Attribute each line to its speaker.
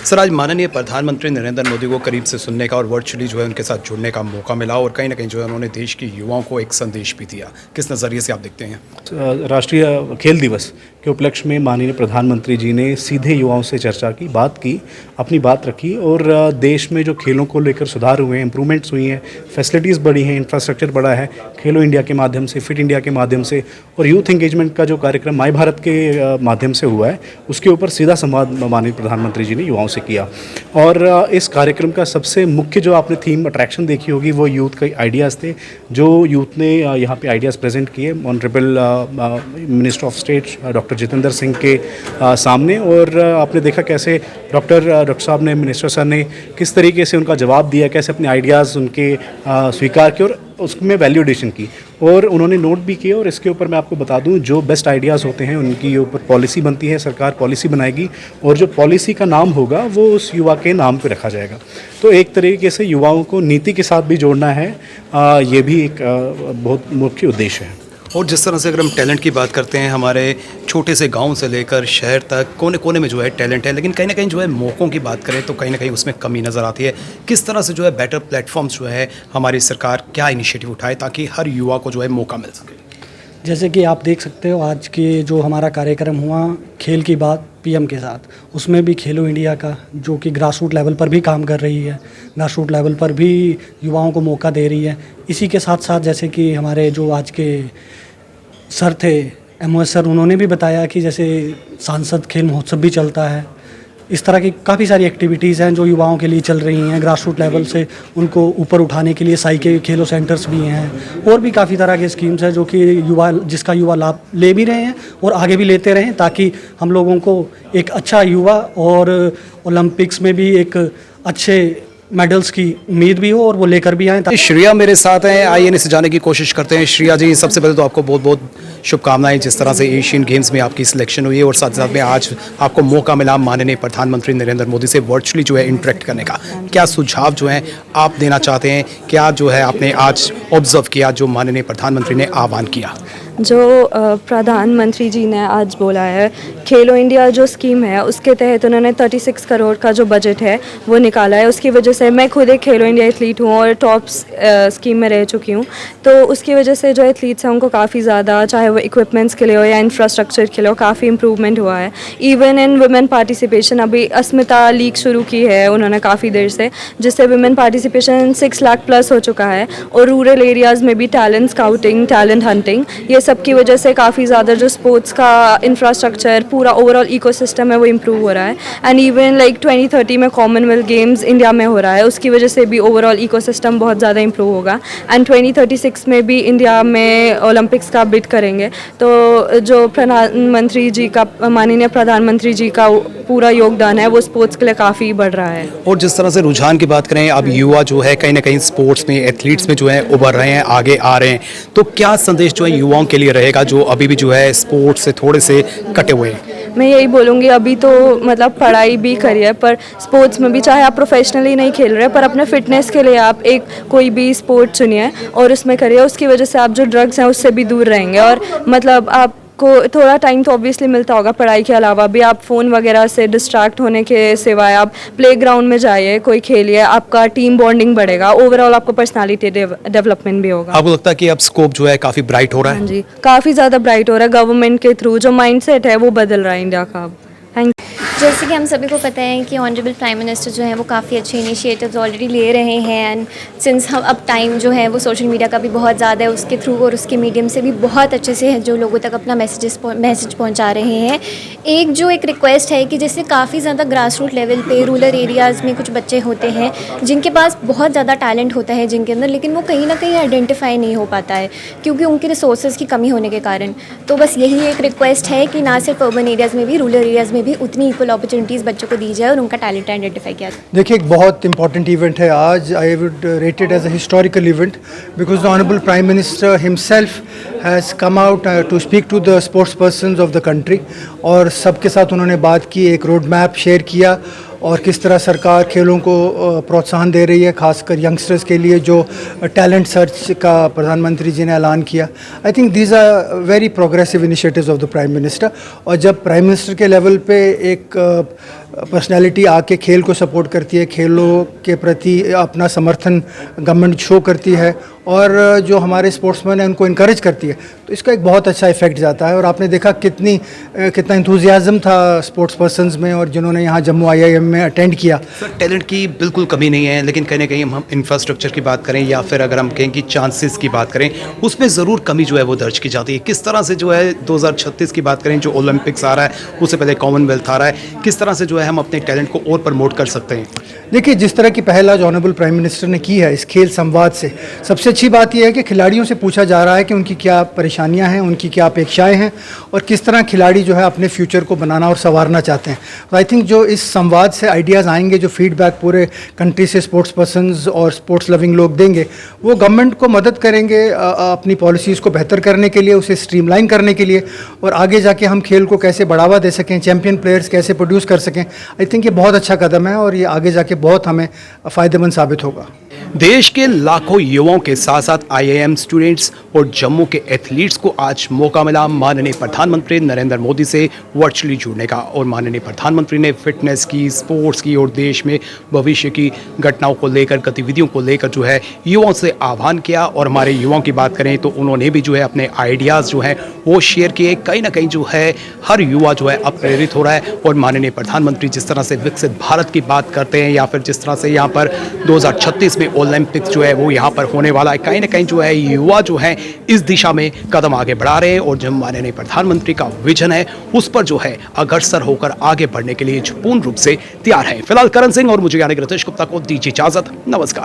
Speaker 1: Sir, आज माननीय प्रधानमंत्री नरेंद्र मोदी को करीब से सुनने का और वर्चुअली जो है उनके साथ जुड़ने का मौका मिला और कहीं ना कहीं जो है उन्होंने देश के युवाओं को एक संदेश भी दिया। किस नज़रिए से आप देखते हैं?
Speaker 2: राष्ट्रीय खेल दिवस के उपलक्ष्य में माननीय प्रधानमंत्री जी ने सीधे युवाओं से चर्चा की, बात की, अपनी बात रखी और देश में जो खेलों को लेकर सुधार हुए हैं, इम्प्रूवमेंट्स हुई हैं, फैसिलिटीज़ बढ़ी हैं, इंफ्रास्ट्रक्चर बढ़ा है, खेलो इंडिया के माध्यम से, फिट इंडिया के माध्यम से और यूथ एंगेजमेंट का जो कार्यक्रम माई भारत के माध्यम से हुआ है उसके ऊपर सीधा संवाद माननीय प्रधानमंत्री जी ने युवाओं से किया। और इस कार्यक्रम का सबसे मुख्य जो आपने थीम अट्रैक्शन देखी होगी वो यूथ के आइडियाज़ थे, जो यूथ ने यहाँ पे आइडियाज़ प्रेजेंट किए honourable minister of state doctor Jitendra Singh के सामने। और आपने देखा कैसे डॉक्टर साहब ने, मिनिस्टर सर ने किस तरीके से उनका जवाब दिया, कैसे अपने आइडियाज़ उनके स्वीकार किए और उसमें वैल्यूडेशन की और उन्होंने नोट भी किए। और इसके ऊपर मैं आपको बता दूं, जो बेस्ट आइडियाज़ होते हैं उनकी ऊपर पॉलिसी बनती है, सरकार पॉलिसी बनाएगी और जो पॉलिसी का नाम होगा वो उस युवा के नाम पे रखा जाएगा। तो एक तरीके से युवाओं को नीति के साथ भी जोड़ना है, ये भी एक बहुत मुख्य उद्देश्य है।
Speaker 1: और जिस तरह से अगर हम टैलेंट की बात करते हैं, हमारे छोटे से गांव से लेकर शहर तक कोने कोने में जो है टैलेंट है, लेकिन कहीं ना कहीं जो है मौक़ों की बात करें तो कहीं ना कहीं उसमें कमी नज़र आती है। किस तरह से जो है बेटर प्लेटफॉर्म्स जो है हमारी सरकार क्या इनिशिएटिव उठाए ताकि हर युवा को जो है मौका मिल सके?
Speaker 3: जैसे कि आप देख सकते हो आज के जो हमारा कार्यक्रम हुआ खेल की बात पीएम के साथ, उसमें भी खेलो इंडिया का जो कि ग्रास रूट लेवल पर भी काम कर रही है, ग्रास रूट लेवल पर भी युवाओं को मौका दे रही है। इसी के साथ साथ जैसे कि हमारे जो आज के सर थे MOS सर, उन्होंने भी बताया कि जैसे सांसद खेल महोत्सव भी चलता है। इस तरह की काफ़ी सारी एक्टिविटीज़ हैं जो युवाओं के लिए चल रही हैं। ग्रास रूट लेवल से उनको ऊपर उठाने के लिए साई के खेलो सेंटर्स भी हैं और भी काफ़ी तरह के स्कीम्स हैं जो कि जिसका युवा लाभ ले भी रहे हैं और आगे भी लेते रहें, ताकि हम लोगों को एक अच्छा युवा और ओलंपिक्स में भी एक अच्छे मेडल्स की उम्मीद भी हो और वो लेकर भी आएँ।
Speaker 1: श्रेया मेरे साथ हैं, आइए इनसे जाने की कोशिश करते हैं। श्रेया जी, सबसे पहले तो आपको बहुत बहुत शुभकामनाएं जिस तरह से एशियन गेम्स में आपकी सिलेक्शन हुई है और साथ साथ में आज आपको मौका मिला माननीय प्रधानमंत्री नरेंद्र मोदी से वर्चुअली जो है इंटरेक्ट करने का। क्या सुझाव जो है आप देना चाहते हैं? क्या जो है आपने आज ऑब्जर्व किया जो माननीय प्रधानमंत्री ने आह्वान किया?
Speaker 4: जो प्रधानमंत्री जी ने आज बोला है, खेलो इंडिया जो स्कीम है उसके तहत उन्होंने 36 करोड़ का जो बजट है वो निकाला है। उसकी वजह से मैं खुद एक खेलो इंडिया एथलीट हूँ और टॉप स्कीम में रह चुकी हूँ, तो उसकी वजह से जो एथलीट्स हैं उनको काफ़ी ज़्यादा, चाहे वो इक्विपमेंट्स के लिए हो या इंफ्रास्ट्रक्चर के लिए हो, काफ़ी इम्प्रूवमेंट हुआ है। इवन इन वुमेन पार्टिसिपेशन, अभी अस्मिता लीग शुरू की है उन्होंने काफ़ी देर से, जिससे वुमेन पार्टिसिपेशन 6 लाख प्लस हो चुका है। और रूरल एरियाज़ में भी टैलेंट स्काउटिंग, टैलेंट हंटिंग, ये सब की वजह से काफ़ी ज़्यादा जो स्पोर्ट्स का इंफ्रास्ट्रक्चर, पूरा ओवरऑल इकोसिस्टम है वो इम्प्रूव हो रहा है। एंड इवन लाइक 2030 में कॉमनवेल्थ गेम्स इंडिया में हो रहा है, उसकी वजह से भी ओवरऑल इकोसिस्टम बहुत ज़्यादा इम्प्रूव होगा। एंड 2036 में भी इंडिया में ओलंपिक्स का बिड करेंगे। तो जो प्रधानमंत्री जी का, माननीय प्रधानमंत्री जी का पूरा योगदान है वो स्पोर्ट्स के लिए काफ़ी बढ़ रहा है।
Speaker 1: और जिस तरह से रुझान की बात करें, अब युवा जो है कहीं ना कहीं स्पोर्ट्स में, एथलीट्स में जो है उभर रहे हैं, आगे आ रहे हैं, तो क्या संदेश जो है युवाओं के लिए रहेगा जो अभी भी जो है स्पोर्ट्स से थोड़े से कटे हुए हैं?
Speaker 4: मैं यही बोलूँगी, अभी तो मतलब पढ़ाई भी करिए पर स्पोर्ट्स में भी, चाहे आप प्रोफेशनली नहीं खेल रहे पर अपने फिटनेस के लिए आप एक कोई भी स्पोर्ट चुनिए और उसमें करिए। उसकी वजह से आप जो ड्रग्स हैं उससे भी दूर रहेंगे और मतलब आपको थोड़ा टाइम तो ऑब्वियसली मिलता होगा पढ़ाई के अलावा भी, आप फ़ोन वगैरह से डिस्ट्रैक्ट होने के सिवाय आप प्लेग्राउंड में जाइए, कोई खेलिए, आपका टीम बॉन्डिंग बढ़ेगा, ओवरऑल आपको पर्सनालिटी डेवलपमेंट भी होगा।
Speaker 1: आपको लगता है कि अब स्कोप जो है काफ़ी ब्राइट हो रहा है?
Speaker 4: हाँ जी, काफ़ी ज़्यादा ब्राइट हो रहा है। गवर्नमेंट के थ्रू जो माइंडसेट है वो बदल रहा है इंडिया का अब। Thank you.
Speaker 5: जैसे कि हम सभी को पता है कि ऑनरेबल प्राइम मिनिस्टर जो है वो काफ़ी अच्छे इनिशिएटिव्स ऑलरेडी ले रहे हैं। एंड सिंस हम अब टाइम जो है वो सोशल मीडिया का भी बहुत ज़्यादा है, उसके थ्रू और उसके मीडियम से भी बहुत अच्छे से जो लोगों तक अपना मैसेज पहुंचा रहे हैं। एक रिक्वेस्ट है कि जैसे काफ़ी ज़्यादा ग्रास रूट लेवल पे रूरल एरियाज़ में कुछ बच्चे होते हैं जिनके पास बहुत ज़्यादा टैलेंट होता है जिनके अंदर, लेकिन वो कहीं ना कहीं आइडेंटिफाई नहीं हो पाता है क्योंकि उनके रिसोर्सेज की कमी होने के कारण। तो बस यही एक रिक्वेस्ट है कि ना सिर्फ अर्बन एरियाज़ में भी, रूरल एरियाज़ में भी उतनी इक्वल अपॉर्चुनिटीज़ बच्चों को दी जाए और उनका टैलेंट आइडेंटिफाई किया जाए।
Speaker 6: देखिए, एक बहुत इंपॉर्टेंट इवेंट है आज। I would rate it as a historical event because the honourable prime minister himself has come out to speak to the sports persons of the country और सबके साथ उन्होंने बात की, एक रोड मैप शेयर किया और किस तरह सरकार खेलों को प्रोत्साहन दे रही है, खासकर यंगस्टर्स के लिए जो टैलेंट सर्च का प्रधानमंत्री जी ने ऐलान किया। I think these are very progressive initiatives of the prime minister. और जब प्राइम मिनिस्टर के लेवल पे एक पर्सनालिटी आके खेल को सपोर्ट करती है, खेलों के प्रति अपना समर्थन गवर्नमेंट शो करती है और जो हमारे स्पोर्ट्समैन हैं उनको इनकरेज करती है, तो इसका एक बहुत अच्छा इफेक्ट जाता है। और आपने देखा कितना इंथुजियाज़म था स्पोर्ट्स पर्सन्स में, और जिन्होंने यहाँ जम्मू IIM में अटेंड किया।
Speaker 1: सर टैलेंट की बिल्कुल कमी नहीं है, लेकिन कहीं ना कहीं हम इंफ्रास्ट्रक्चर की बात करें या फिर अगर हम कहें कि चांसेस की बात करें, उसमें ज़रूर कमी जो है वो दर्ज की जाती है। किस तरह से जो है 2036 की बात करें, जो ओलंपिक्स आ रहा है, उससे पहले कॉमनवेल्थ आ रहा है, किस तरह से जो है हम अपने टैलेंट को और प्रमोट कर सकते हैं?
Speaker 6: देखिए, जिस तरह की पहल आज ऑनरेबल प्राइम मिनिस्टर ने की है इस खेल संवाद से, सबसे अच्छी बात यह है कि खिलाड़ियों से पूछा जा रहा है कि उनकी क्या परेशानियां हैं, उनकी क्या अपेक्षाएं हैं और किस तरह खिलाड़ी जो है अपने फ्यूचर को बनाना और संवारना चाहते हैं। तो आई थिंक जो इस संवाद से आइडियाज़ आएंगे, जो फीडबैक पूरे कंट्री से स्पोर्ट्स पर्सन्स और स्पोर्ट्स लविंग लोग देंगे, वो गवर्नमेंट को मदद करेंगे अपनी पॉलिसीज़ को बेहतर करने के लिए, उसे स्ट्रीमलाइन करने के लिए, और आगे जाके हम खेल को कैसे बढ़ावा दे सकें, चैम्पियन प्लेयर्स कैसे प्रोड्यूस कर सकें। आई थिंक ये बहुत अच्छा कदम है और ये आगे जाके बहुत हमें फ़ायदेमंद साबित होगा।
Speaker 1: देश के लाखों युवाओं के साथ साथ IIM स्टूडेंट्स और जम्मू के एथलीट्स को आज मौका मिला माननीय प्रधानमंत्री नरेंद्र मोदी से वर्चुअली जुड़ने का, और माननीय प्रधानमंत्री ने फिटनेस की, स्पोर्ट्स की और देश में भविष्य की घटनाओं को लेकर, गतिविधियों को लेकर जो है युवाओं से आह्वान किया। और हमारे युवाओं की बात करें तो उन्होंने भी जो है अपने आइडियाज़ जो हैं वो शेयर किए। कहीं ना कहीं जो है हर युवा जो है अब प्रेरित हो रहा है, और माननीय प्रधानमंत्री जिस तरह से विकसित भारत की बात करते हैं या फिर जिस तरह से यहाँ पर 2036 में ओलंपिक्स जो है वो यहाँ पर होने वाला है, कहीं ना कहीं जो है युवा जो है इस दिशा में कदम आगे बढ़ा रहे हैं, और जो माननीय प्रधानमंत्री का विजन है उस पर जो है अग्रसर होकर आगे बढ़ने के लिए पूर्ण रूप से तैयार है। फिलहाल करण सिंह और मुझे यानी रितेश गुप्ता को दीजिए इजाजत। नमस्कार।